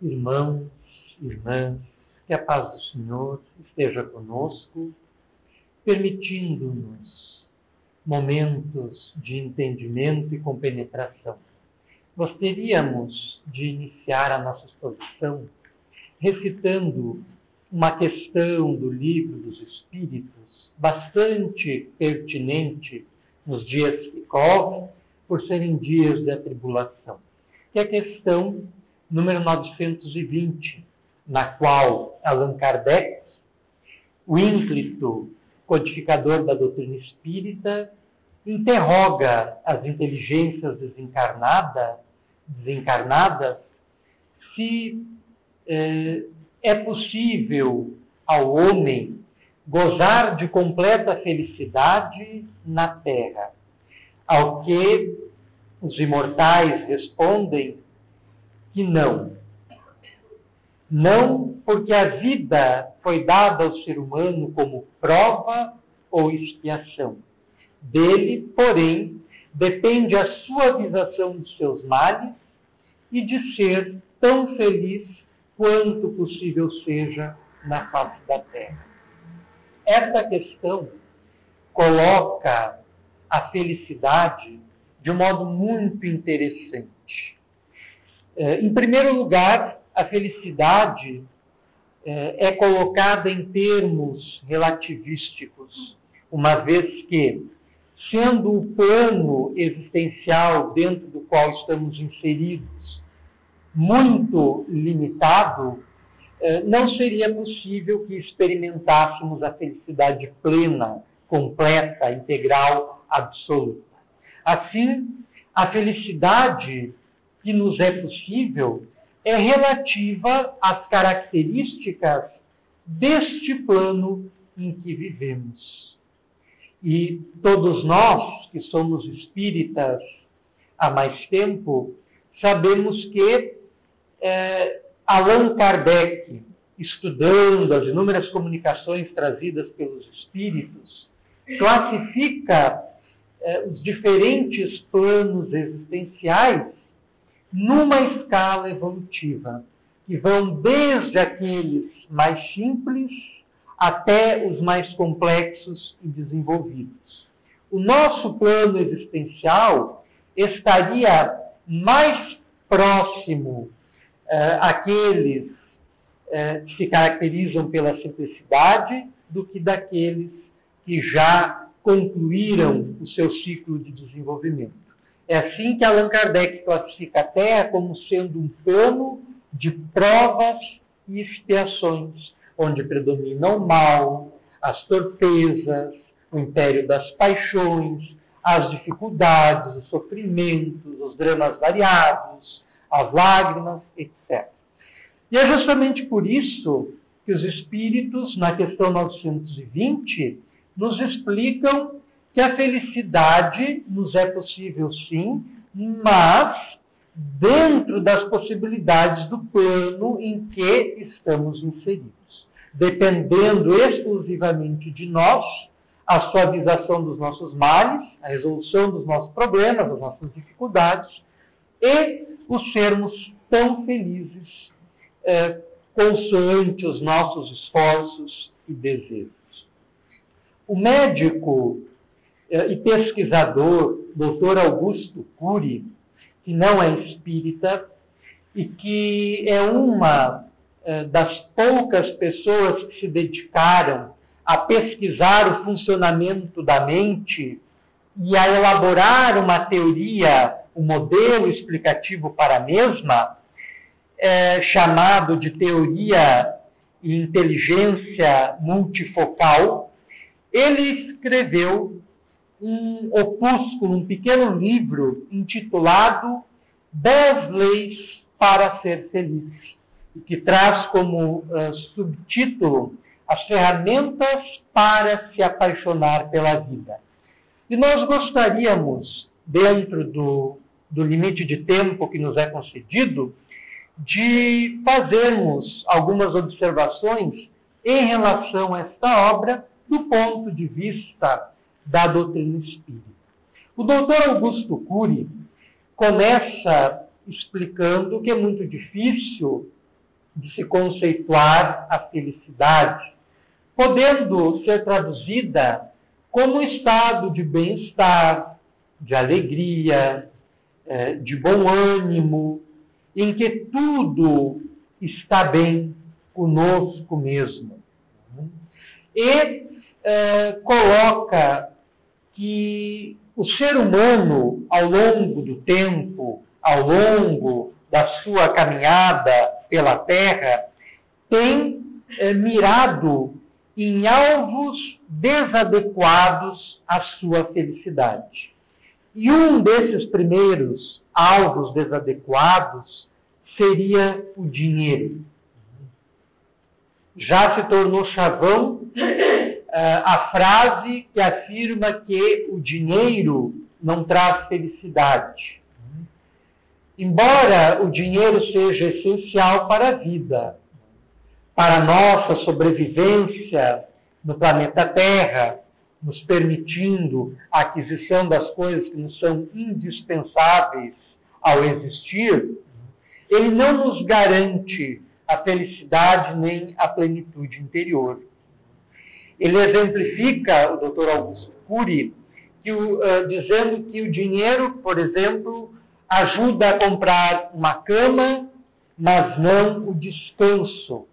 Irmãos, irmãs, que a paz do Senhor esteja conosco, permitindo-nos momentos de entendimento e compenetração. Gostaríamos de iniciar a nossa exposição recitando uma questão do Livro dos Espíritos, bastante pertinente nos dias que correm, por serem dias de atribulação, que é a questão número 920, na qual Allan Kardec, o ínclito codificador da doutrina espírita, interroga as inteligências desencarnadas se é possível ao homem gozar de completa felicidade na Terra. Ao que os imortais respondem que não. Não, porque a vida foi dada ao ser humano como prova ou expiação. Dele, porém, depende a suavização dos seus males e de ser tão feliz quanto possível seja na face da terra. Esta questão coloca a felicidade de um modo muito interessante. Em primeiro lugar, a felicidade é colocada em termos relativísticos, uma vez que, sendo o plano existencial dentro do qual estamos inseridos muito limitado, não seria possível que experimentássemos a felicidade plena, completa, integral, absoluta. Assim, a felicidade que nos é possível é relativa às características deste plano em que vivemos. E todos nós, que somos espíritas há mais tempo, sabemos que Allan Kardec, estudando as inúmeras comunicações trazidas pelos espíritos, classifica os diferentes planos existenciais numa escala evolutiva, que vão desde aqueles mais simples até os mais complexos e desenvolvidos. O nosso plano existencial estaria mais próximo àqueles que se caracterizam pela simplicidade do que daqueles que já concluíram o seu ciclo de desenvolvimento. É assim que Allan Kardec classifica a Terra como sendo um plano de provas e expiações, onde predominam o mal, as torpezas, o império das paixões, as dificuldades, os sofrimentos, os dramas variados, as lágrimas, etc. E é justamente por isso que os espíritos, na questão 920, nos explicam que a felicidade nos é possível sim, mas dentro das possibilidades do plano em que estamos inseridos, dependendo exclusivamente de nós, a suavização dos nossos males, a resolução dos nossos problemas, das nossas dificuldades, e o sermos tão felizes consoante os nossos esforços e desejos. O médico e pesquisador Dr. Augusto Cury, que não é espírita e que é uma das poucas pessoas que se dedicaram a pesquisar o funcionamento da mente e a elaborar uma teoria, um modelo explicativo para a mesma, chamado de teoria e inteligência multifocal. Ele escreveu um opúsculo, um pequeno livro intitulado 10 Leis para Ser Feliz, que traz como subtítulo as ferramentas para se apaixonar pela vida. E nós gostaríamos, dentro do limite de tempo que nos é concedido, de fazermos algumas observações em relação a esta obra do ponto de vista da doutrina espírita. O Dr. Augusto Cury começa explicando que é muito difícil de se conceituar a felicidade, podendo ser traduzida como um estado de bem-estar, de alegria, de bom ânimo, em que tudo está bem conosco mesmo. E coloca que o ser humano, ao longo do tempo, ao longo da sua caminhada pela Terra, tem mirado em alvos desadequados à sua felicidade. E um desses primeiros alvos desadequados seria o dinheiro. Já se tornou chavão a frase que afirma que o dinheiro não traz felicidade. Embora o dinheiro seja essencial para a vida, para a nossa sobrevivência no planeta Terra, nos permitindo a aquisição das coisas que nos são indispensáveis ao existir, ele não nos garante a felicidade nem a plenitude interior. Ele exemplifica, o Dr. Augusto Cury, dizendo que o dinheiro, por exemplo, ajuda a comprar uma cama, mas não o descanso.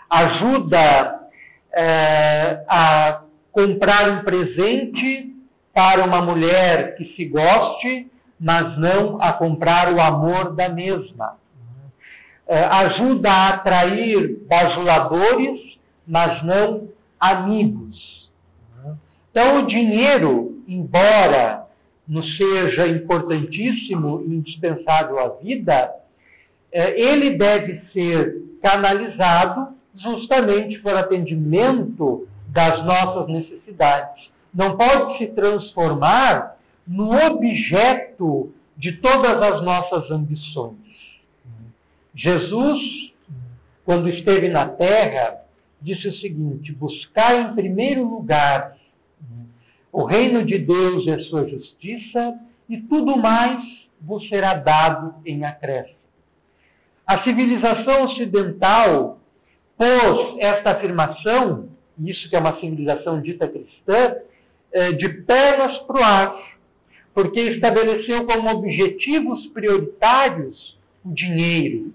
Ajuda a comprar um presente para uma mulher que se goste, mas não a comprar o amor da mesma. Ajuda a atrair bajuladores, mas não amigos. Então, o dinheiro, embora nos seja importantíssimo e indispensável à vida, ele deve ser canalizado justamente para o atendimento das nossas necessidades. Não pode se transformar no objeto de todas as nossas ambições. Jesus, quando esteve na Terra, disse o seguinte: buscai em primeiro lugar o reino de Deus e a sua justiça, e tudo mais vos será dado em acréscimo. A civilização ocidental pôs esta afirmação, isso que é uma civilização dita cristã, de pernas para o ar, porque estabeleceu como objetivos prioritários o dinheiro,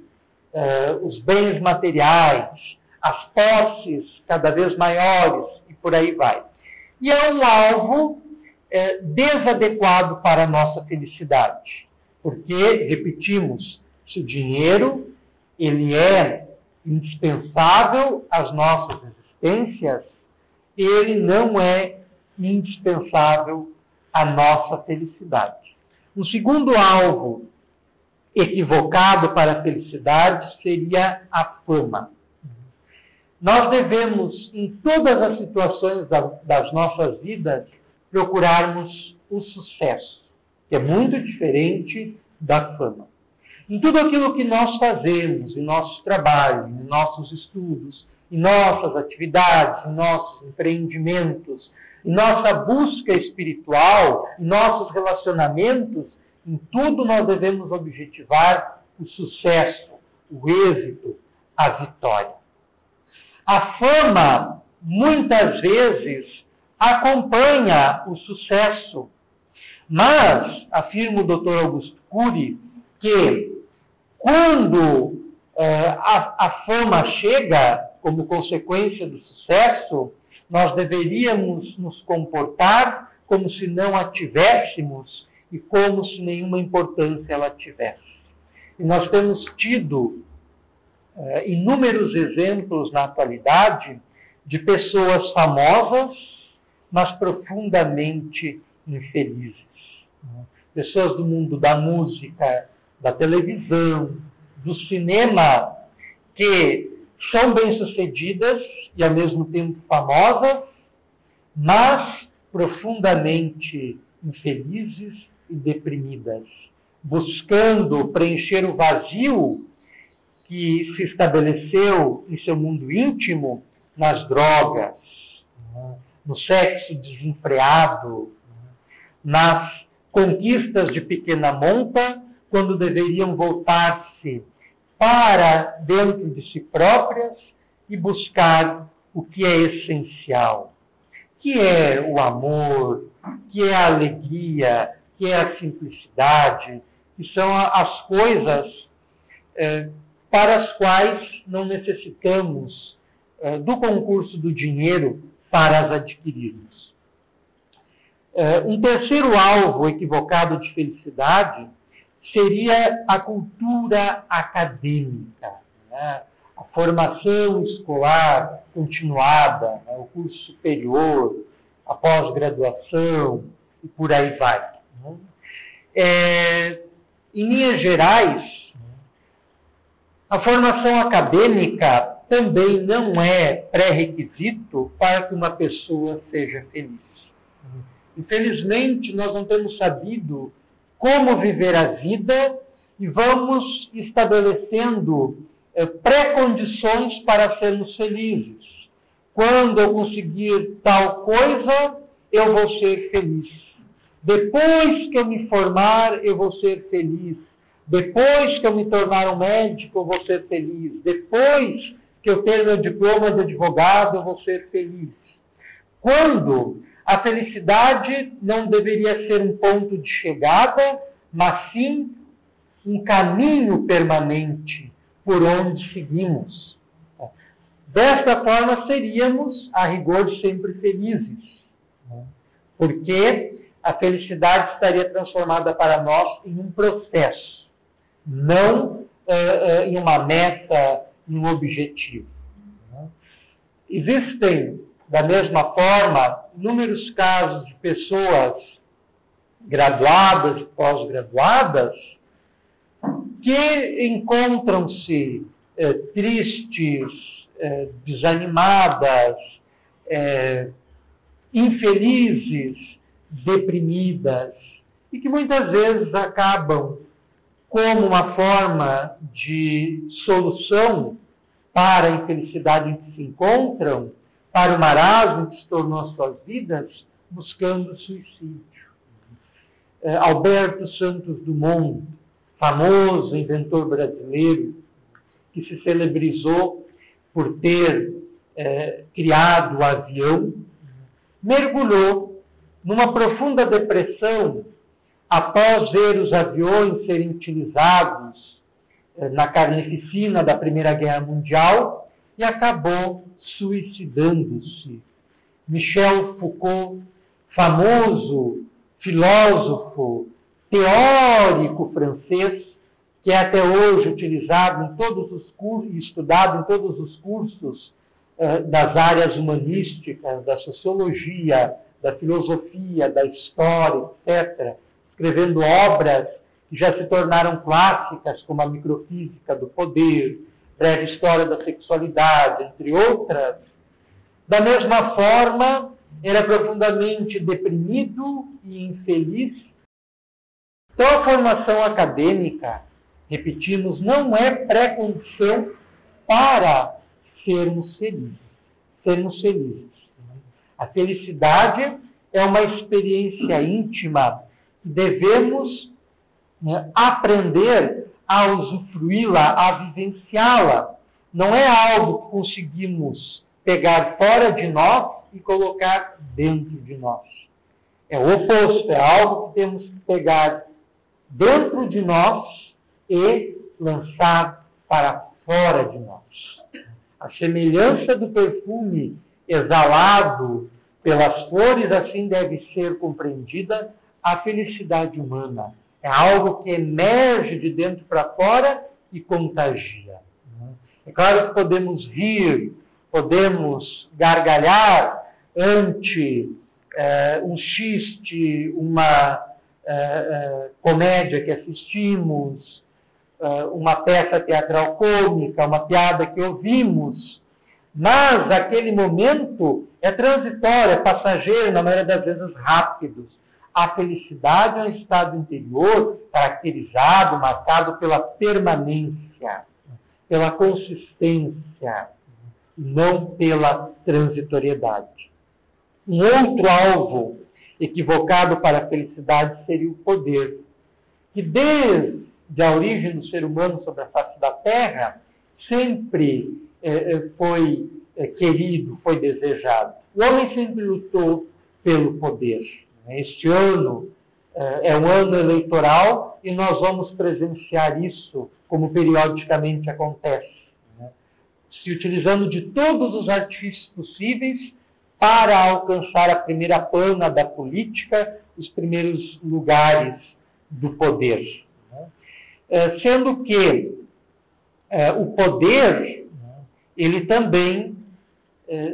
os bens materiais, as posses cada vez maiores e por aí vai. E é um alvo desadequado para a nossa felicidade, porque, repetimos, se o dinheiro ele é indispensável às nossas existências, ele não é indispensável à nossa felicidade. O segundo alvo equivocado para a felicidade seria a fama. Nós devemos, em todas as situações das nossas vidas, procurarmos o sucesso, que é muito diferente da fama. Em tudo aquilo que nós fazemos, em nossos trabalhos, em nossos estudos, em nossas atividades, em nossos empreendimentos, em nossa busca espiritual, em nossos relacionamentos, em tudo nós devemos objetivar o sucesso, o êxito, a vitória. A fama, muitas vezes, acompanha o sucesso. Mas, afirma o Dr. Augusto Cury, que quando a fama chega como consequência do sucesso, nós deveríamos nos comportar como se não a tivéssemos e como se nenhuma importância ela tivesse. E nós temos tido inúmeros exemplos na atualidade de pessoas famosas, mas profundamente infelizes. Pessoas do mundo da música, da televisão, do cinema, que são bem-sucedidas e ao mesmo tempo famosas, mas profundamente infelizes e deprimidas, buscando preencher o vazio que se estabeleceu em seu mundo íntimo nas drogas, no sexo desenfreado, nas conquistas de pequena monta, quando deveriam voltar-se para dentro de si próprias e buscar o que é essencial, que é o amor, que é a alegria, que é a simplicidade, que são as coisas para as quais não necessitamos do concurso do dinheiro para as adquirirmos. Um terceiro alvo equivocado de felicidade seria a cultura acadêmica, né? A formação escolar continuada, né? O curso superior, a pós-graduação e por aí vai. Né? Em linhas gerais, a formação acadêmica também não é pré-requisito para que uma pessoa seja feliz. Infelizmente, nós não temos sabido como viver a vida e vamos estabelecendo pré-condições para sermos felizes. Quando eu conseguir tal coisa, eu vou ser feliz. Depois que eu me formar, eu vou ser feliz. Depois que eu me tornar um médico, eu vou ser feliz. Depois que eu ter meu diploma de advogado, eu vou ser feliz. Quando a felicidade não deveria ser um ponto de chegada, mas sim um caminho permanente por onde seguimos. Desta forma, seríamos, a rigor, sempre felizes. Porque a felicidade estaria transformada para nós em um processo, não em uma meta, em um objetivo. Existem, da mesma forma, inúmeros casos de pessoas graduadas e pós-graduadas que encontram-se tristes, desanimadas, infelizes, deprimidas, e que muitas vezes acabam, como uma forma de solução para a infelicidade em que se encontram, para o marasmo que se tornou as suas vidas, buscando suicídio. Alberto Santos Dumont, famoso inventor brasileiro, que se celebrizou por ter criado o avião, mergulhou numa profunda depressão após ver os aviões serem utilizados na carnificina da Primeira Guerra Mundial e acabou suicidando-se. Michel Foucault, famoso filósofo, teórico francês, que é até hoje utilizado em todos os cursos, estudado em todos os cursos das áreas humanísticas, da sociologia, da filosofia, da história, etc., escrevendo obras que já se tornaram clássicas, como a Microfísica do Poder, Breve História da Sexualidade, entre outras. Da mesma forma, era profundamente deprimido e infeliz. Então, a formação acadêmica, repetimos, não é pré-condição para sermos felizes. A felicidade é uma experiência íntima que devemos aprender a usufruí-la, a vivenciá-la. Não é algo que conseguimos pegar fora de nós e colocar dentro de nós. É o oposto, é algo que temos que pegar dentro de nós e lançar para fora de nós. A semelhança do perfume exalado pelas flores, assim deve ser compreendida a felicidade humana. É algo que emerge de dentro para fora e contagia. É claro que podemos rir, podemos gargalhar ante um xiste, uma comédia que assistimos, uma peça teatral cômica, uma piada que ouvimos, mas aquele momento é transitório, é passageiro, na maioria das vezes rápido. A felicidade é um estado interior caracterizado, marcado pela permanência, pela consistência, não pela transitoriedade. Um outro alvo equivocado para a felicidade seria o poder, que desde a origem do ser humano sobre a face da Terra sempre foi querido, foi desejado. O homem sempre lutou pelo poder. Este ano é um ano eleitoral e nós vamos presenciar isso como periodicamente acontece, se utilizando de todos os artifícios possíveis para alcançar a primeira plana da política, os primeiros lugares do poder. Sendo que o poder, ele também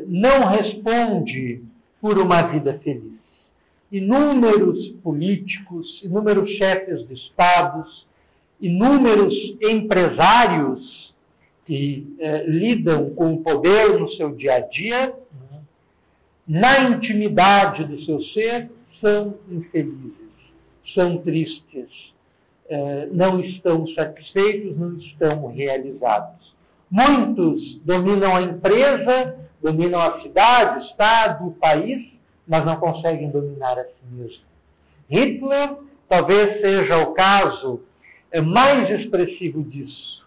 não responde por uma vida feliz. Inúmeros políticos, inúmeros chefes de estados, inúmeros empresários que lidam com o poder no seu dia a dia, na intimidade do seu ser, são infelizes, são tristes, não estão satisfeitos, não estão realizados. Muitos dominam a empresa, dominam a cidade, o estado, o país, mas não conseguem dominar a si mesmo. Hitler talvez seja o caso mais expressivo disso.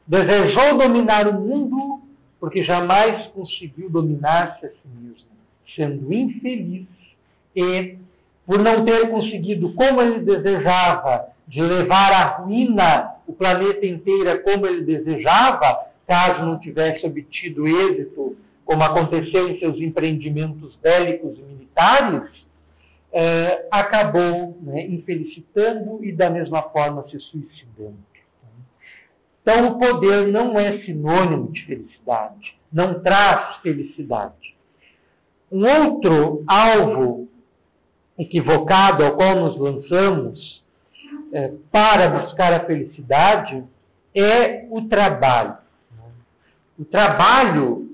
Desejou dominar o mundo porque jamais conseguiu dominar-se a si mesmo, sendo infeliz e, por não ter conseguido como ele desejava, de levar à ruína o planeta inteiro como ele desejava, caso não tivesse obtido êxito, como aconteceu em seus empreendimentos bélicos e militares, acabou infelicitando e, da mesma forma, se suicidando. Então, o poder não é sinônimo de felicidade, não traz felicidade. Um outro alvo equivocado ao qual nos lançamos para buscar a felicidade é o trabalho. O trabalho,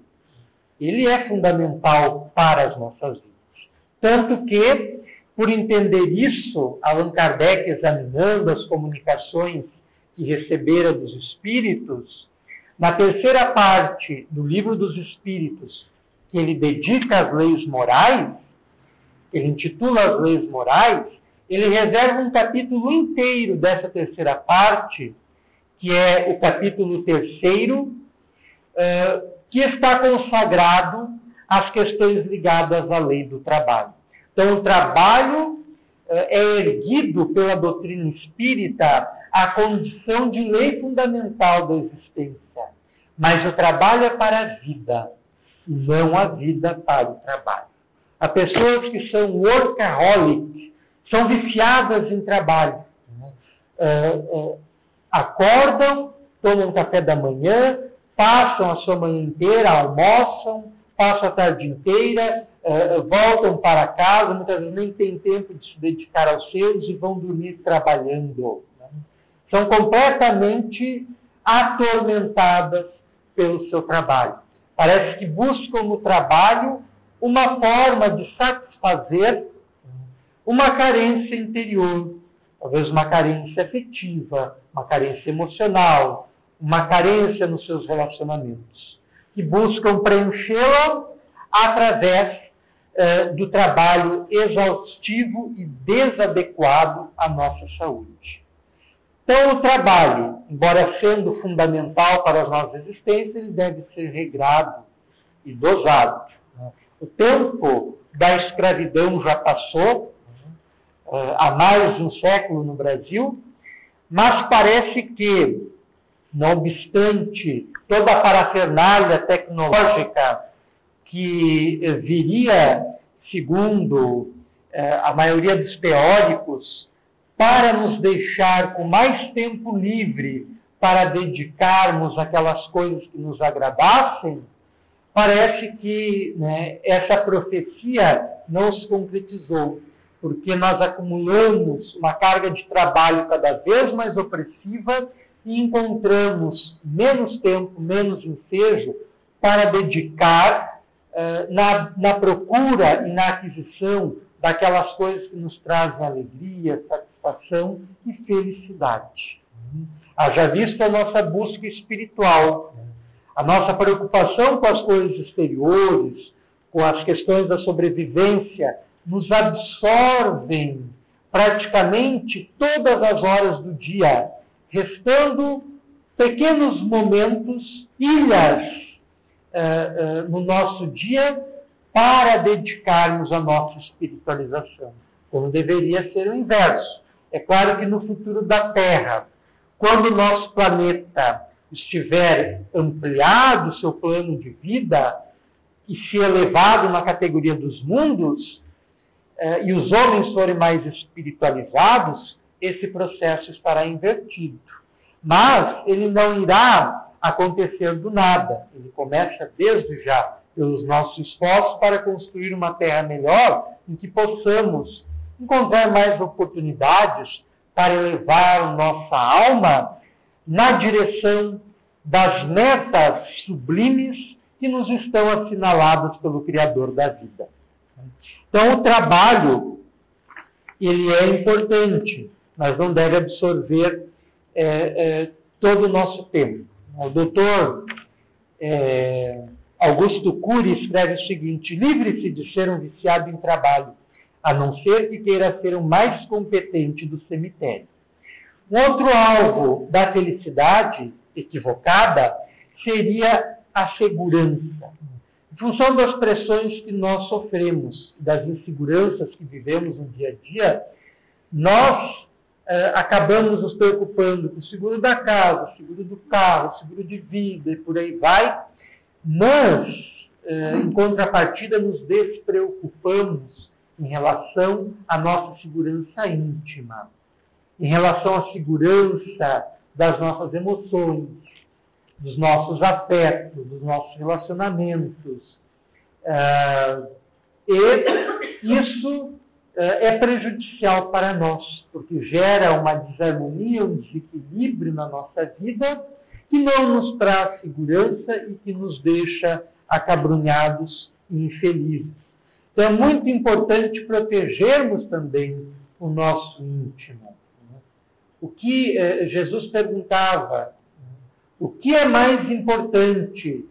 ele é fundamental para as nossas vidas. Tanto que, por entender isso, Allan Kardec, examinando as comunicações que recebera dos Espíritos, na terceira parte do Livro dos Espíritos, que ele dedica às leis morais, que ele intitula as leis morais, ele reserva um capítulo inteiro dessa terceira parte, que é o capítulo 3º, que está consagrado às questões ligadas à lei do trabalho. Então, o trabalho é erguido pela doutrina espírita à condição de lei fundamental da existência. Mas o trabalho é para a vida, e não a vida para o trabalho. Há pessoas que são workaholic, são viciadas em trabalho. Acordam, tomam café da manhã, passam a sua manhã inteira, almoçam, passam a tarde inteira, voltam para casa, muitas vezes nem têm tempo de se dedicar aos seus e vão dormir trabalhando. São completamente atormentadas pelo seu trabalho. Parece que buscam no trabalho uma forma de satisfazer uma carência interior, talvez uma carência afetiva, uma carência emocional, uma carência nos seus relacionamentos, que buscam preenchê-la através do trabalho exaustivo e desadequado à nossa saúde. Então, o trabalho, embora sendo fundamental para as nossas existências, ele deve ser regrado e dosado. O tempo da escravidão já passou, há mais de um século no Brasil, mas parece que, não obstante toda a parafernália tecnológica que viria, segundo a maioria dos teóricos, para nos deixar com mais tempo livre para dedicarmos aquelas coisas que nos agradassem, parece que essa profecia não se concretizou, porque nós acumulamos uma carga de trabalho cada vez mais opressiva e encontramos menos tempo, menos ensejo para dedicar na procura e na aquisição daquelas coisas que nos trazem alegria, satisfação e felicidade. Haja visto a nossa busca espiritual, a nossa preocupação com as coisas exteriores, com as questões da sobrevivência, nos absorvem praticamente todas as horas do dia, restando pequenos momentos, ilhas no nosso dia para dedicarmos à nossa espiritualização. Como deveria ser o inverso. É claro que no futuro da Terra, quando o nosso planeta estiver ampliado o seu plano de vida e se elevado na categoria dos mundos, e os homens forem mais espiritualizados, esse processo estará invertido. Mas ele não irá acontecer do nada. Ele começa desde já pelos nossos esforços para construir uma terra melhor em que possamos encontrar mais oportunidades para elevar nossa alma na direção das metas sublimes que nos estão assinaladas pelo Criador da vida. Então, o trabalho, ele é importante, mas não deve absorver todo o nosso tempo. O doutor Augusto Cury escreve o seguinte: livre-se de ser um viciado em trabalho, a não ser que queira ser o mais competente do cemitério. Um outro alvo da felicidade equivocada seria a segurança. Em função das pressões que nós sofremos, das inseguranças que vivemos no dia a dia, nós acabamos nos preocupando com o seguro da casa, o seguro do carro, o seguro de vida e por aí vai, mas, em contrapartida, nos despreocupamos em relação à nossa segurança íntima, em relação à segurança das nossas emoções, dos nossos afetos, dos nossos relacionamentos. E isso é prejudicial para nós, porque gera uma desarmonia, um desequilíbrio na nossa vida que não nos traz segurança e que nos deixa acabrunhados e infelizes. Então é muito importante protegermos também o nosso íntimo. O que Jesus perguntava, o que é mais importante?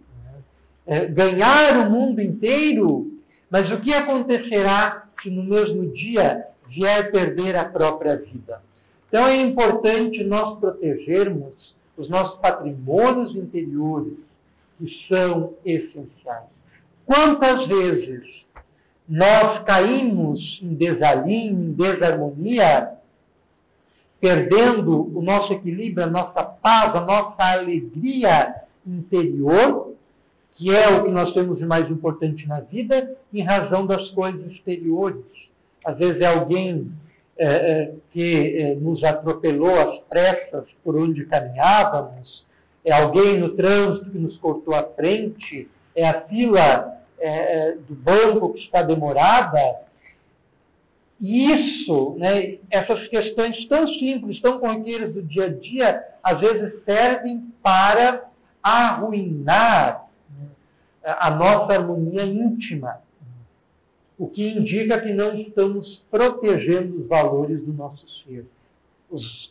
Ganhar o mundo inteiro? Mas o que acontecerá se no mesmo dia vier perder a própria vida? Então é importante nós protegermos os nossos patrimônios interiores, que são essenciais. Quantas vezes nós caímos em desalinho, em desarmonia, perdendo o nosso equilíbrio, a nossa paz, a nossa alegria interior, que é o que nós temos de mais importante na vida, em razão das coisas exteriores. Às vezes é alguém que nos atropelou às pressas por onde caminhávamos, é alguém no trânsito que nos cortou a frente, é a fila do banco que está demorada. E isso, essas questões tão simples, tão corriqueiras do dia a dia, às vezes servem para arruinar a nossa harmonia íntima, o que indica que não estamos protegendo os valores do nosso ser.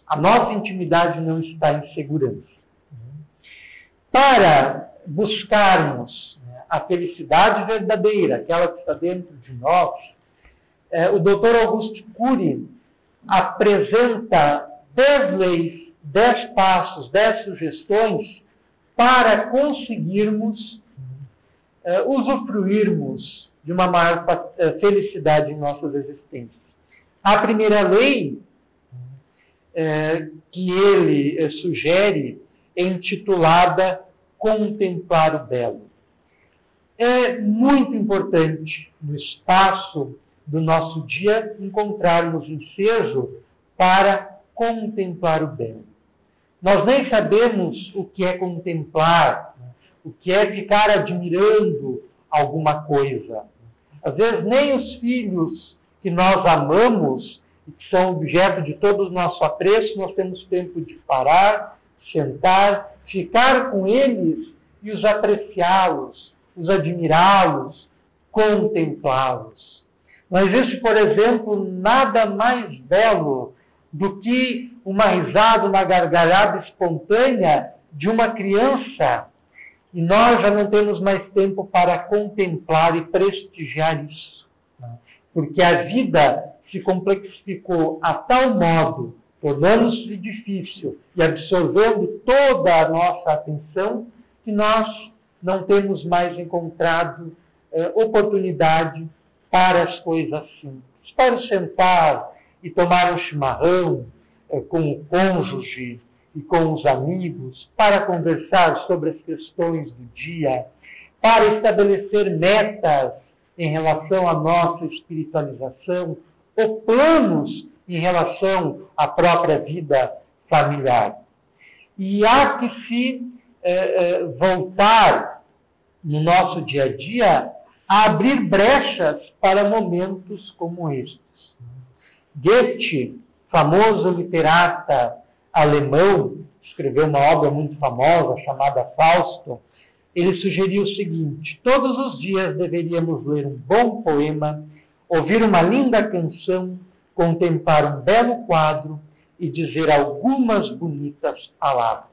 A nossa intimidade não está em segurança. Para buscarmos a felicidade verdadeira, aquela que está dentro de nós, o Dr. Augusto Cury apresenta 10 leis, 10 passos, 10 sugestões para conseguirmos usufruirmos de uma maior felicidade em nossas existências. A primeira lei que ele sugere é intitulada Contemplar o Belo. É muito importante no espaço do nosso dia encontrarmos ensejo para contemplar o belo. Nós nem sabemos o que é contemplar, o que é ficar admirando alguma coisa. Às vezes nem os filhos que nós amamos e que são objeto de todo o nosso apreço, nós temos tempo de parar, sentar, ficar com eles e os apreciá-los, os admirá-los, contemplá-los. Não existe, por exemplo, nada mais belo do que uma risada, uma gargalhada espontânea de uma criança. E nós já não temos mais tempo para contemplar e prestigiar isso. Porque a vida se complexificou a tal modo tornando-se difícil e absorvendo toda a nossa atenção, que nós não temos mais encontrado oportunidade para as coisas simples. Para sentar e tomar um chimarrão com o cônjuge e com os amigos, para conversar sobre as questões do dia, para estabelecer metas em relação à nossa espiritualização, ou planos em relação à própria vida familiar. E há que se voltar no nosso dia a dia a abrir brechas para momentos como estes. Goethe, famoso literata alemão, escreveu uma obra muito famosa chamada Fausto. Ele sugeriu o seguinte: todos os dias deveríamos ler um bom poema, ouvir uma linda canção, contemplar um belo quadro e dizer algumas bonitas palavras.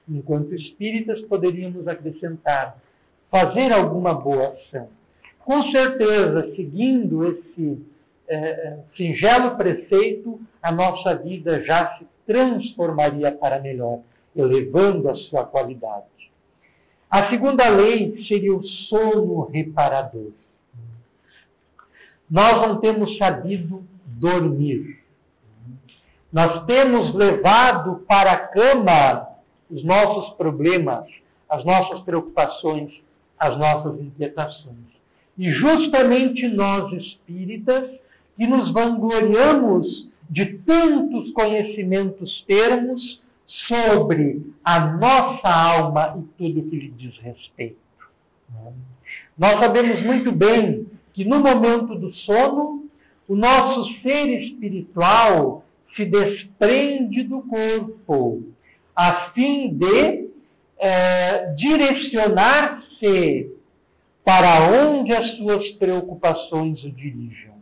Enquanto espíritas, poderíamos acrescentar: fazer alguma boa ação. Com certeza, seguindo esse singelo preceito, a nossa vida já se transformaria para melhor, elevando a sua qualidade. A segunda lei seria o sono reparador. Nós não temos sabido dormir. Nós temos levado para a cama os nossos problemas, as nossas preocupações, as nossas inquietações. E justamente nós espíritas, que nos vangloriamos de tantos conhecimentos termos sobre a nossa alma e tudo que lhe diz respeito. Nós sabemos muito bem que no momento do sono, o nosso ser espiritual se desprende do corpo, a fim de direcionar-se para onde as suas preocupações o dirijam.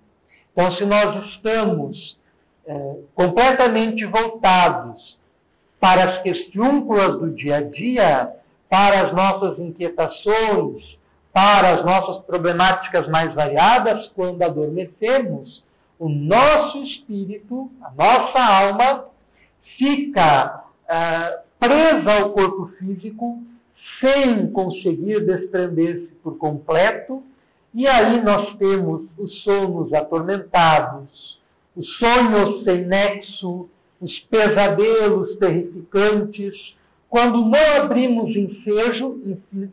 Então, se nós estamos completamente voltados para as questiúnculas do dia a dia, para as nossas inquietações, para as nossas problemáticas mais variadas, quando adormecemos, o nosso espírito, a nossa alma, fica presa ao corpo físico, sem conseguir desprender-se por completo, e aí nós temos os sonos atormentados, os sonhos sem nexo, os pesadelos terrificantes, quando não abrimos ensejo,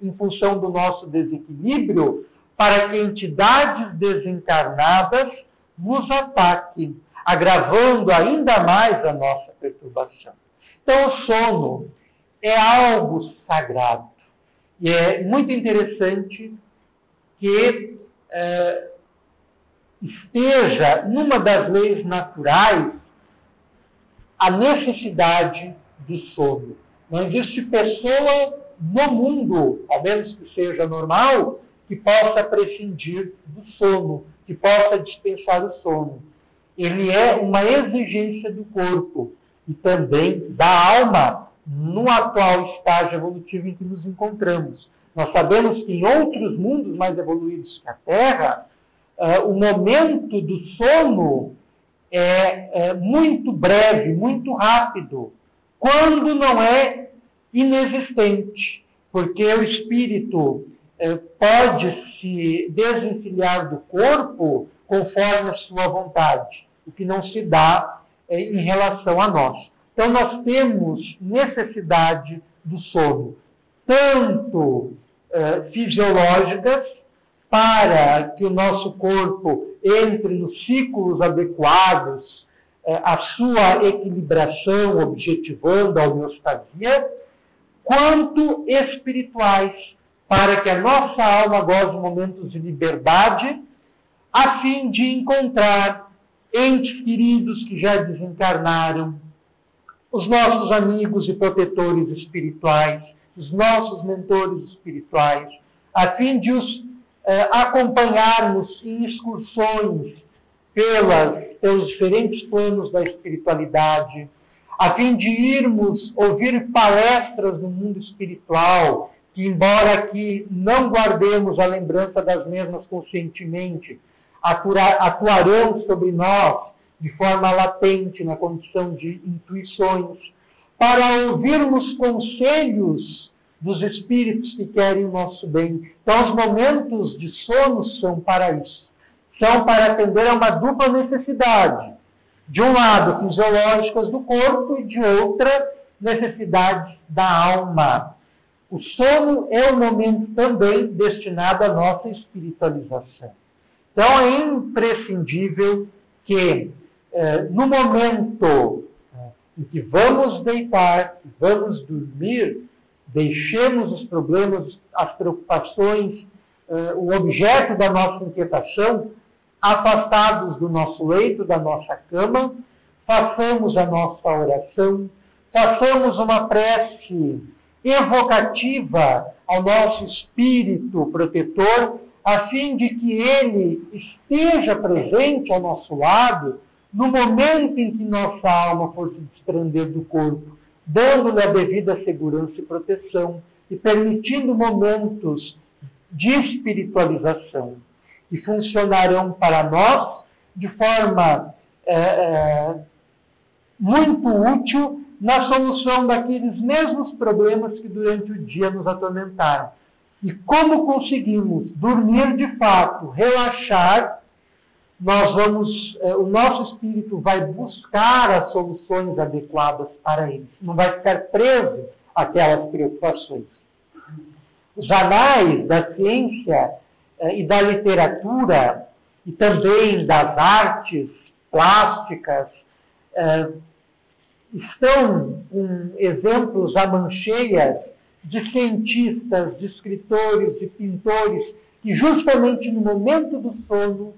em função do nosso desequilíbrio, para que entidades desencarnadas nos ataquem, agravando ainda mais a nossa perturbação. Então, o sono é algo sagrado. E é muito interessante que esteja numa das leis naturais a necessidade do sono. Não existe pessoa no mundo, a menos que seja normal, que possa prescindir do sono, que possa dispensar o sono. Ele é uma exigência do corpo e também da alma no atual estágio evolutivo em que nos encontramos. Nós sabemos que em outros mundos mais evoluídos que a Terra, o momento do sono é muito breve, muito rápido, quando não é inexistente, porque o espírito pode se desencilhar do corpo conforme a sua vontade, o que não se dá em relação a nós. Então, nós temos necessidade do sono, tanto fisiológicas, para que o nosso corpo entre nos ciclos adequados, a sua equilibração, objetivando a homeostasia, quanto espirituais, para que a nossa alma goze de momentos de liberdade, a fim de encontrar entes queridos que já desencarnaram, os nossos amigos e protetores espirituais, os nossos mentores espirituais, a fim de os acompanharmos em excursões pelos diferentes planos da espiritualidade, a fim de irmos ouvir palestras no mundo espiritual, que embora aqui não guardemos a lembrança das mesmas conscientemente, atuarão sobre nós de forma latente, na condição de intuições, para ouvirmos conselhos dos espíritos que querem o nosso bem. Então, os momentos de sono são para isso. São para atender a uma dupla necessidade. De um lado, fisiológicas do corpo, e de outra, necessidades da alma. O sono é um momento também destinado à nossa espiritualização. Então, é imprescindível que, no momento em que vamos deitar, vamos dormir, deixemos os problemas, as preocupações, o objeto da nossa inquietação, afastados do nosso leito, da nossa cama, façamos a nossa oração, façamos uma prece evocativa ao nosso espírito protetor, a fim de que ele esteja presente ao nosso lado no momento em que nossa alma for se desprender do corpo, dando-lhe a devida segurança e proteção e permitindo momentos de espiritualização que funcionarão para nós de forma muito útil na solução daqueles mesmos problemas que durante o dia nos atormentaram. E como conseguimos dormir de fato, relaxar, o nosso espírito vai buscar as soluções adequadas para eles. Não vai ficar preso àquelas preocupações. Os anais da ciência e da literatura e também das artes plásticas estão com exemplos à mancheias de cientistas, de escritores, de pintores que justamente no momento do sono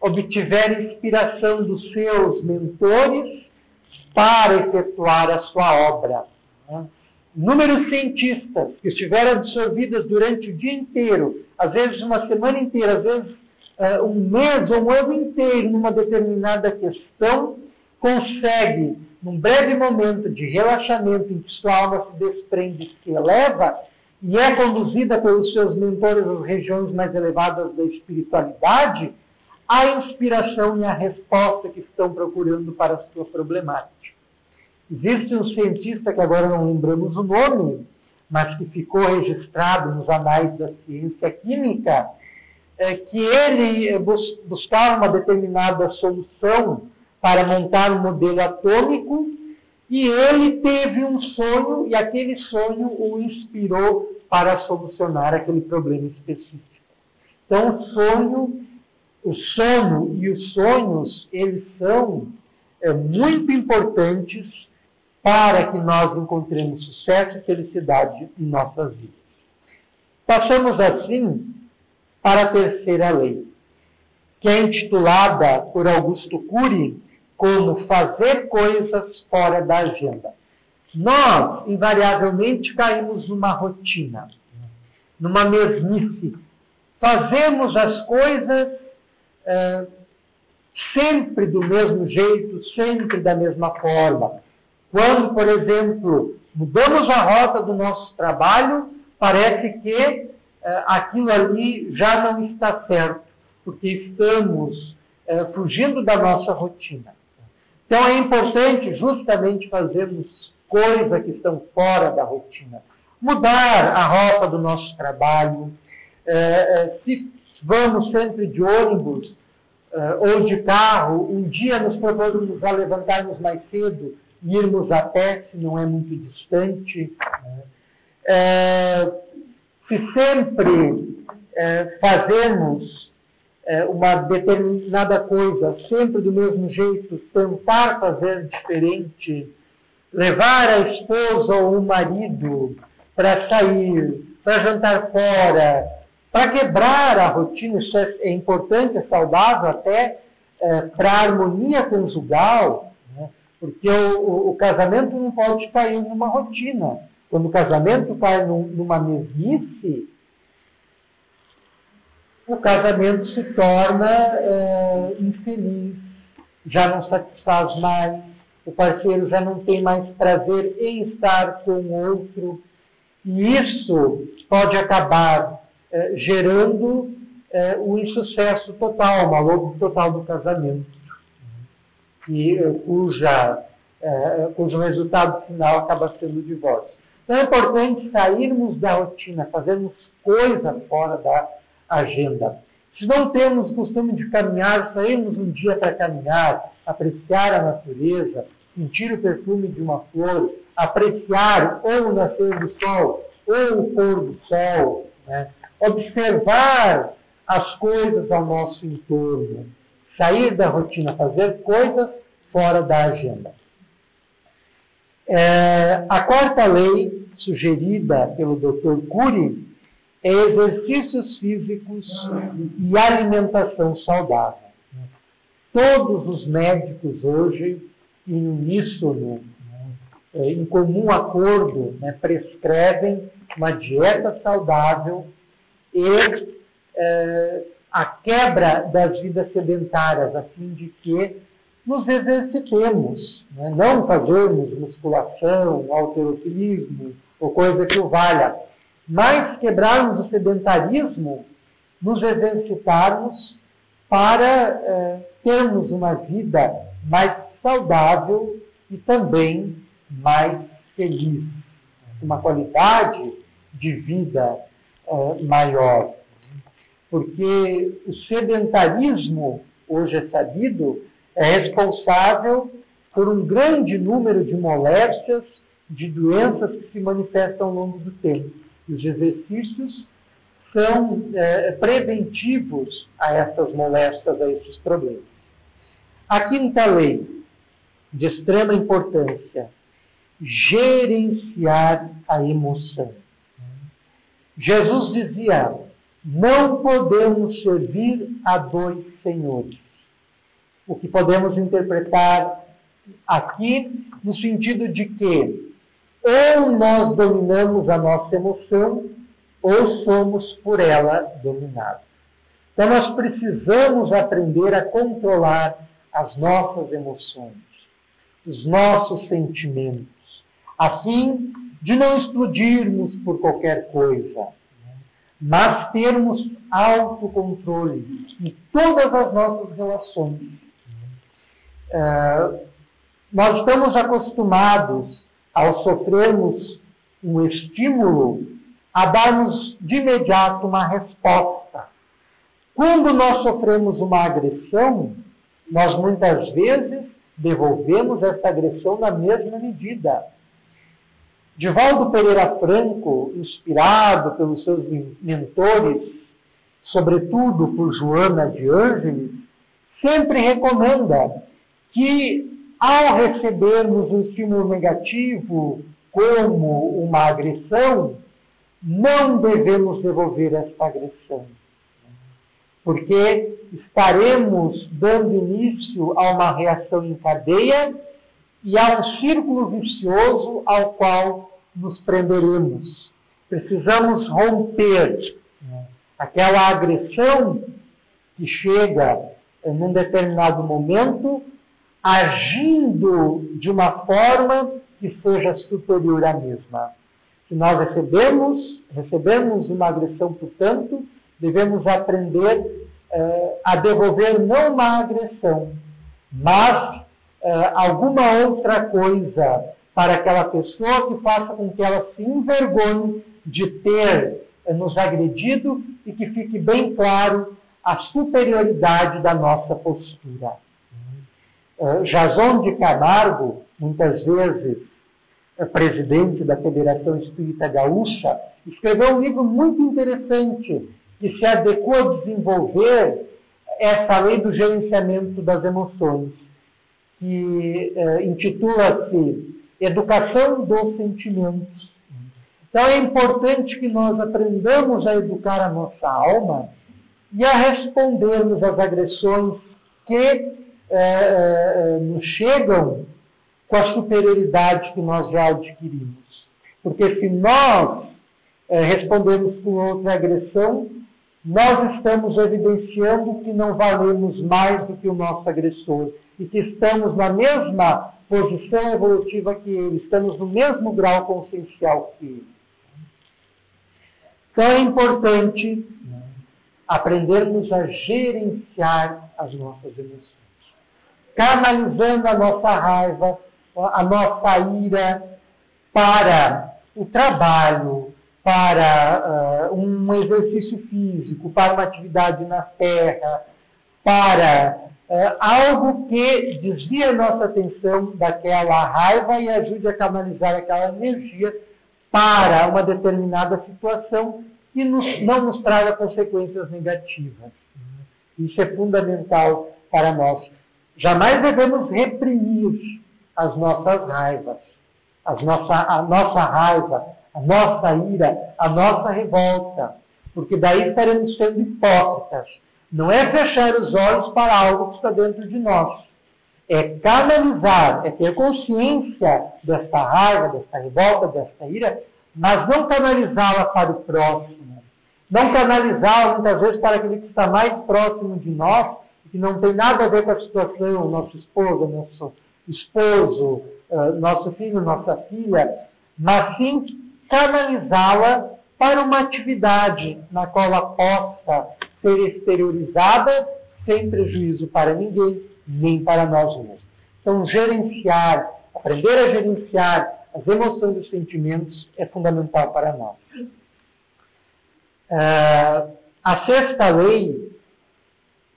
obtiveram inspiração dos seus mentores para efetuar a sua obra. Inúmeros cientistas que estiveram absorvidos durante o dia inteiro, às vezes uma semana inteira, às vezes um mês ou um ano inteiro numa determinada questão, consegue, num breve momento de relaxamento em que sua alma se desprende, se eleva e é conduzida pelos seus mentores às regiões mais elevadas da espiritualidade, a inspiração e a resposta que estão procurando para a sua problemática. Existe um cientista, que agora não lembramos o nome, mas que ficou registrado nos anais da ciência química, que ele buscava uma determinada solução para montar um modelo atômico, e ele teve um sonho, e aquele sonho o inspirou para solucionar aquele problema específico. Então, o sono e os sonhos, eles são muito importantes para que nós encontremos sucesso e felicidade em nossas vidas. Passamos assim para a terceira lei, que é intitulada por Augusto Cury como fazer coisas fora da agenda. Nós, invariavelmente, caímos numa rotina, numa mesmice. Fazemos as coisas sempre do mesmo jeito, sempre da mesma forma. Quando, por exemplo, mudamos a rota do nosso trabalho, parece que aquilo ali já não está certo, porque estamos fugindo da nossa rotina. Então é importante justamente fazermos coisas que estão fora da rotina. Mudar a rota do nosso trabalho. Se vamos sempre de ônibus ou de carro, um dia nos propomos a levantarmos mais cedo e irmos a pé, se não é muito distante. Se sempre fazemos uma determinada coisa, sempre do mesmo jeito, tentar fazer diferente, levar a esposa ou o marido para sair, para jantar fora, para quebrar a rotina, isso é importante, é saudável até para a harmonia conjugal, né? Porque o casamento não pode cair numa rotina. Quando o casamento cai numa mesmice, o casamento se torna infeliz, já não satisfaz mais, o parceiro já não tem mais prazer em estar com o outro, e isso pode acabar gerando o insucesso total, o malogro total do casamento. cujo resultado final acaba sendo o divórcio. Então é importante sairmos da rotina, fazermos coisas fora da agenda. Se não temos o costume de caminhar, sairmos um dia para caminhar, apreciar a natureza, sentir o perfume de uma flor, apreciar ou o nascer do sol, ou o pôr do sol, né? Observar as coisas ao nosso entorno, sair da rotina, fazer coisas fora da agenda. A quarta lei, sugerida pelo Dr. Cury, é exercícios físicos e alimentação saudável. Todos os médicos hoje, em uníssono, em comum acordo, né, prescrevem uma dieta saudável e a quebra das vidas sedentárias, a fim de que nos exercitemos, né? Não fazermos musculação, halterofilismo ou coisa que o valha, mas quebrarmos o sedentarismo, nos exercitarmos para termos uma vida mais saudável e também mais feliz, uma qualidade de vida maior. Porque o sedentarismo, hoje é sabido, é responsável por um grande número de moléstias, de doenças que se manifestam ao longo do tempo. E os exercícios são preventivos a essas moléstias, a esses problemas. A quinta lei, de extrema importância, gerenciar a emoção. Jesus dizia: não podemos servir a dois senhores. O que podemos interpretar aqui no sentido de que ou nós dominamos a nossa emoção ou somos por ela dominados. Então nós precisamos aprender a controlar as nossas emoções, os nossos sentimentos, a fim de não explodirmos por qualquer coisa, mas termos autocontrole em todas as nossas relações. Nós estamos acostumados, ao sofrermos um estímulo, a darmos de imediato uma resposta. Quando nós sofremos uma agressão, nós muitas vezes devolvemos essa agressão na mesma medida. Divaldo Pereira Franco, inspirado pelos seus mentores, sobretudo por Joana de Ângeles, sempre recomenda que, ao recebermos um estímulo negativo, como uma agressão, não devemos devolver essa agressão. Porque estaremos dando início a uma reação em cadeia e a um círculo vicioso ao qual nos prenderemos. Precisamos romper aquela agressão que chega num determinado momento, agindo de uma forma que seja superior à mesma. Se nós recebemos uma agressão, portanto, devemos aprender a devolver não uma agressão, mas alguma outra coisa para aquela pessoa que faça com que ela se envergonhe de ter nos agredido e que fique bem claro a superioridade da nossa postura. Jason de Camargo, muitas vezes presidente da Federação Espírita Gaúcha, escreveu um livro muito interessante que se adequou a desenvolver essa lei do gerenciamento das emoções, que intitula-se Educação dos Sentimentos. Então é importante que nós aprendamos a educar a nossa alma e a respondermos às agressões que nos chegam com a superioridade que nós já adquirimos. Porque se nós respondermos com outra agressão, nós estamos evidenciando que não valemos mais do que o nosso agressor e que estamos na mesma posição evolutiva que ele, estamos no mesmo grau consciencial que ele. Então é importante aprendermos a gerenciar as nossas emoções. canalizando a nossa raiva, a nossa ira para o trabalho, para um exercício físico, para uma atividade na terra, para algo que desvie a nossa atenção daquela raiva e ajude a canalizar aquela energia para uma determinada situação que não nos traga consequências negativas. Isso é fundamental para nós. Jamais devemos reprimir as nossas raivas, a nossa raiva, a nossa ira, a nossa revolta, porque daí estaremos sendo hipócritas. Não é fechar os olhos para algo que está dentro de nós. É canalizar, é ter consciência desta raiva, desta revolta, desta ira, mas não canalizá-la para o próximo. Não canalizá-la, muitas vezes, para aquele que está mais próximo de nós, que não tem nada a ver com a situação, nosso esposo, nosso filho, nossa filha, mas sim canalizá-la para uma atividade na qual ela possa ser exteriorizada sem prejuízo para ninguém, nem para nós mesmos. Então, aprender a gerenciar as emoções e os sentimentos é fundamental para nós. A sexta lei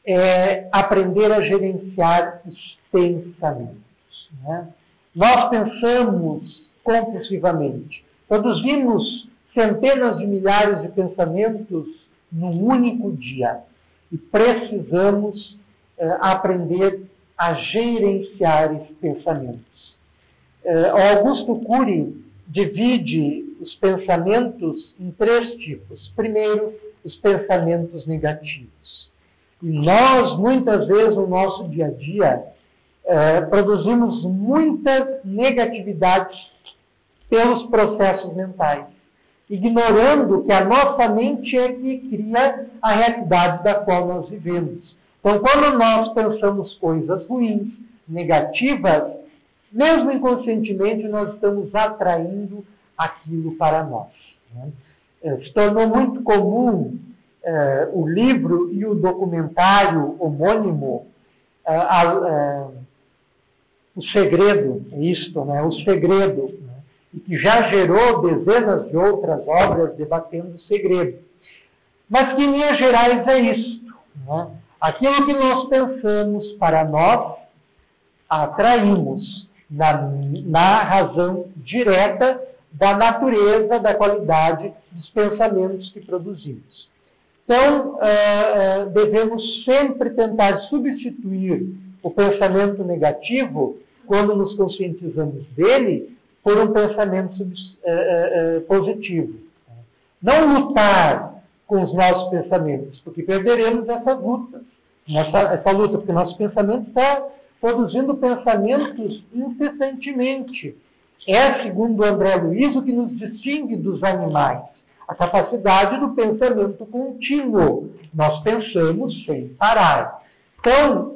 é aprender a gerenciar os pensamentos. Né? Nós pensamos compulsivamente. Produzimos centenas de milhares de pensamentos num único dia. E precisamos aprender a gerenciar esses pensamentos. Augusto Cury divide os pensamentos em 3 tipos. Primeiro, os pensamentos negativos. E nós, muitas vezes, no nosso dia a dia, produzimos muitas negatividades pelos processos mentais, ignorando que a nossa mente é que cria a realidade da qual nós vivemos. Então, quando nós pensamos coisas ruins, negativas, mesmo inconscientemente, nós estamos atraindo aquilo para nós. Né? Se tornou muito comum o livro e o documentário homônimo, O Segredo, né? O Segredo, né? E que já gerou dezenas de outras obras debatendo o segredo. Mas que, em linhas gerais, é isto. Né? Aquilo que nós pensamos para nós, atraímos na razão direta da natureza, da qualidade dos pensamentos que produzimos. Então, devemos sempre tentar substituir o pensamento negativo, quando nos conscientizamos dele, por um pensamento positivo. Não lutar com os nossos pensamentos, porque perderemos essa luta, porque nosso pensamento está produzindo pensamentos incessantemente. É, segundo André Luiz, o que nos distingue dos animais. A capacidade do pensamento contínuo. Nós pensamos sem parar. Então,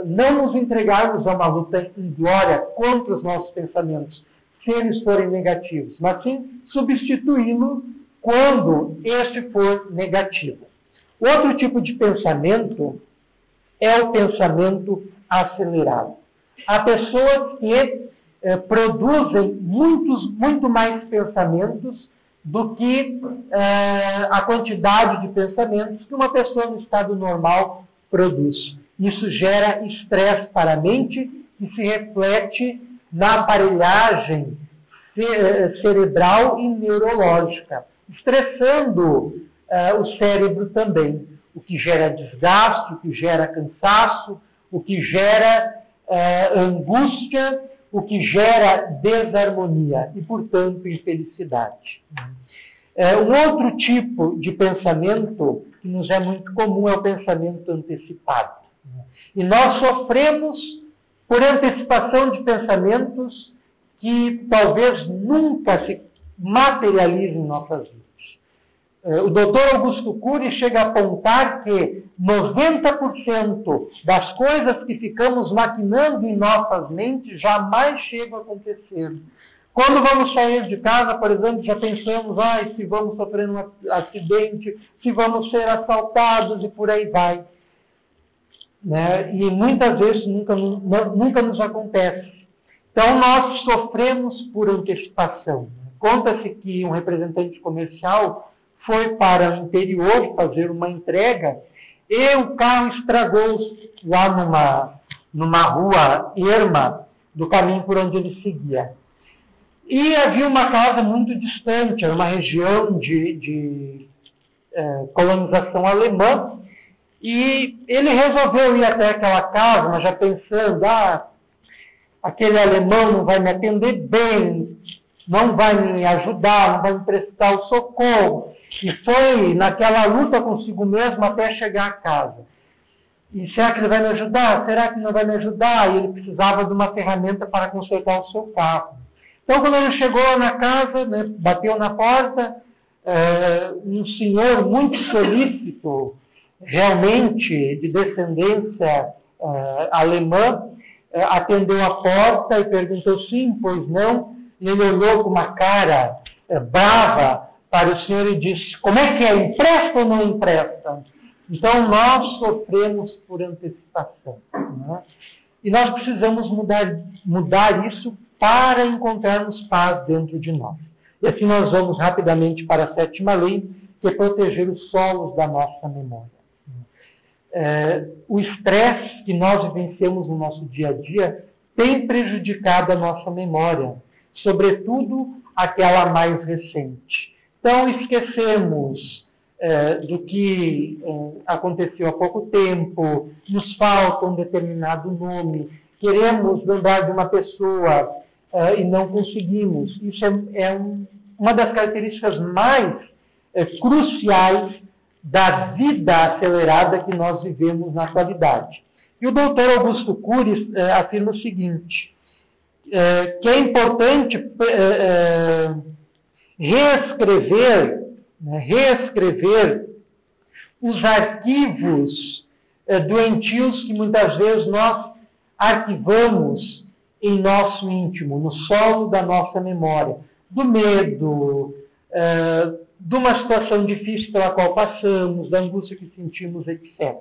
não nos entregarmos a uma luta inglória contra os nossos pensamentos, se eles forem negativos, mas sim substituí-lo quando este for negativo. Outro tipo de pensamento é o pensamento acelerado. Há pessoas que produzem muito mais pensamentos do que a quantidade de pensamentos que uma pessoa no estado normal produz. Isso gera estresse para a mente e se reflete na aparelhagem cerebral e neurológica, estressando o cérebro também, o que gera desgaste, o que gera cansaço, o que gera angústia, o que gera desarmonia e, portanto, infelicidade. Um outro tipo de pensamento que nos é muito comum é o pensamento antecipado. E nós sofremos por antecipação de pensamentos que talvez nunca se materializem em nossas vidas. O Dr. Augusto Cury chega a apontar que 90% das coisas que ficamos maquinando em nossas mentes jamais chegam a acontecer. Quando vamos sair de casa, por exemplo, já pensamos, se vamos sofrer um acidente, se vamos ser assaltados e por aí vai. né? E muitas vezes nunca nos acontece. Então, nós sofremos por antecipação. Conta-se que um representante comercial foi para o interior fazer uma entrega e o carro estragou-se lá numa rua erma do caminho por onde ele seguia. E havia uma casa muito distante, era uma região de colonização alemã, e ele resolveu ir até aquela casa, mas já pensando, aquele alemão não vai me atender bem, não vai me ajudar, não vai me prestar o socorro. E foi naquela luta consigo mesmo até chegar a casa. E será que ele vai me ajudar? Será que não vai me ajudar? E ele precisava de uma ferramenta para consertar o seu carro. Então, quando ele chegou na casa, né, bateu na porta, um senhor muito solícito, realmente de descendência alemã, atendeu a porta e perguntou sim, pois não. E ele olhou com uma cara brava para o senhor e disse: como é que é? Empresta ou não empresta? Então, nós sofremos por antecipação. Né? E nós precisamos mudar isso para encontrarmos paz dentro de nós. E assim nós vamos rapidamente para a 7ª lei, que é proteger os solos da nossa memória. O estresse que nós vivenciamos no nosso dia a dia tem prejudicado a nossa memória, sobretudo aquela mais recente. Então, esquecemos do que aconteceu há pouco tempo, nos falta um determinado nome, queremos lembrar de uma pessoa e não conseguimos. Isso é uma das características mais cruciais da vida acelerada que nós vivemos na atualidade. E o doutor Augusto Cury afirma o seguinte, que é importante reescrever os arquivos doentios que muitas vezes nós arquivamos em nosso íntimo, no solo da nossa memória, do medo, de uma situação difícil pela qual passamos, da angústia que sentimos, etc.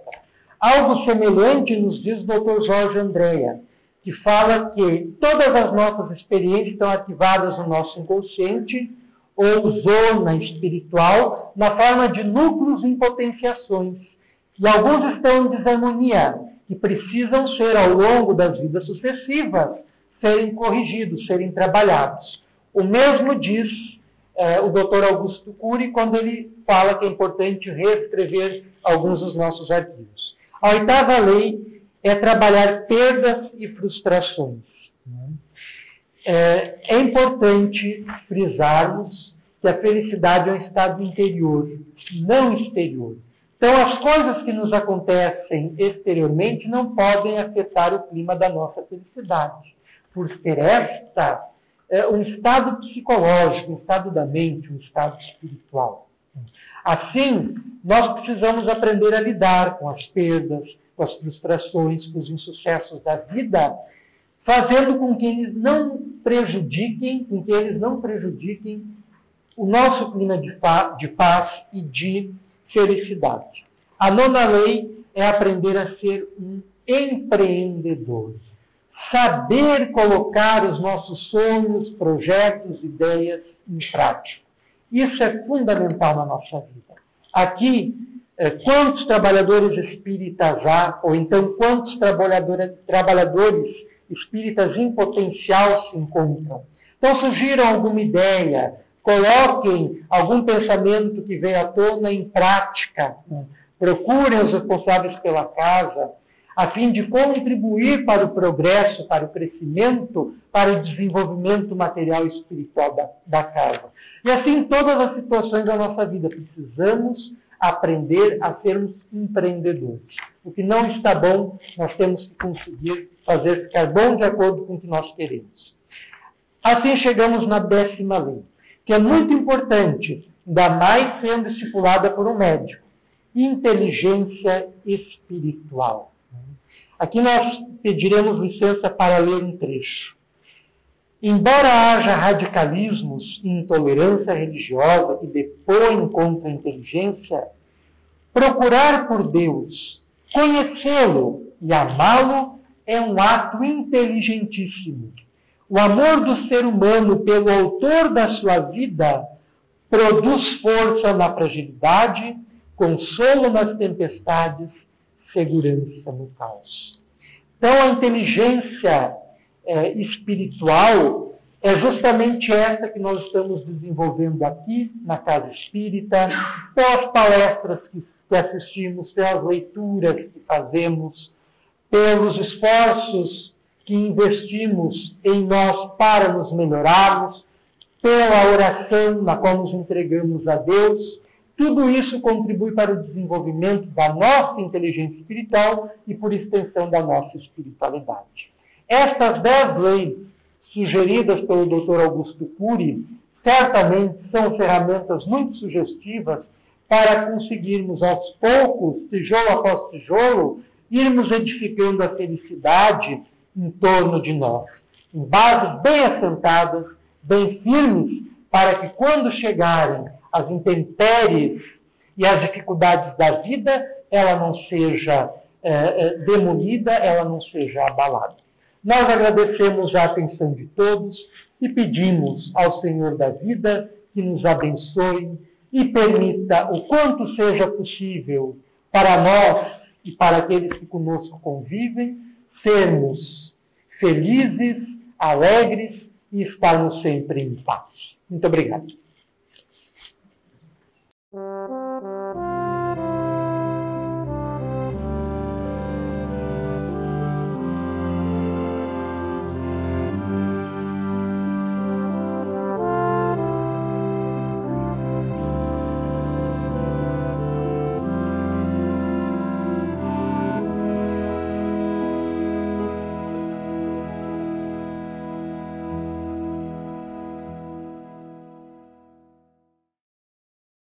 Algo semelhante nos diz o Dr. Jorge Andréa, que fala que todas as nossas experiências estão arquivadas no nosso inconsciente ou zona espiritual na forma de núcleos em potenciações. E alguns estão em desarmonia, que precisam ser, ao longo das vidas sucessivas, serem corrigidos, serem trabalhados. O mesmo diz o Dr. Augusto Cury quando ele fala que é importante reescrever alguns dos nossos arquivos. A 8ª lei é trabalhar perdas e frustrações. É importante frisarmos que a felicidade é um estado interior, não exterior. Então, as coisas que nos acontecem exteriormente não podem afetar o clima da nossa felicidade, por ser esta um estado psicológico, um estado da mente, um estado espiritual. Assim, nós precisamos aprender a lidar com as perdas, com as frustrações, com os insucessos da vida, fazendo com que eles não prejudiquem, o nosso clima de paz e de felicidade. A 9ª lei é aprender a ser um empreendedor. Saber colocar os nossos sonhos, projetos, ideias em prática. Isso é fundamental na nossa vida. Aqui, quantos trabalhadores espíritas há, ou então quantos trabalhadores espíritas em potencial se encontram? Então, sugiram alguma ideia, coloquem algum pensamento que veio à tona em prática, procurem os responsáveis pela casa, a fim de contribuir para o progresso, para o crescimento, para o desenvolvimento material e espiritual da casa. E assim, em todas as situações da nossa vida, precisamos aprender a sermos empreendedores. O que não está bom, nós temos que conseguir fazer ficar bom de acordo com o que nós queremos. Assim chegamos na 10ª lei, que é muito importante, ainda mais sendo estipulada por um médico. Inteligência espiritual. Aqui nós pediremos licença para ler um trecho. Embora haja radicalismos e intolerância religiosa que depõem contra a inteligência, procurar por Deus, conhecê-lo e amá-lo é um ato inteligentíssimo. O amor do ser humano pelo autor da sua vida produz força na fragilidade, consolo nas tempestades, segurança no caos. Então, a inteligência espiritual é justamente essa que nós estamos desenvolvendo aqui na Casa Espírita, pelas palestras que assistimos, pelas leituras que fazemos, pelos esforços que investimos em nós para nos melhorarmos, pela oração na qual nos entregamos a Deus. Tudo isso contribui para o desenvolvimento da nossa inteligência espiritual e, por extensão, da nossa espiritualidade. Estas 10 leis sugeridas pelo Dr. Augusto Cury certamente são ferramentas muito sugestivas para conseguirmos, aos poucos, tijolo após tijolo, irmos edificando a felicidade em torno de nós, em bases bem assentadas, bem firmes, para que quando chegarem as intempéries e as dificuldades da vida, ela não seja demolida, ela não seja abalada. Nós agradecemos a atenção de todos e pedimos ao Senhor da vida que nos abençoe e permita o quanto seja possível para nós e para aqueles que conosco convivem, sermos felizes, alegres e estarmos sempre em paz. Muito obrigado.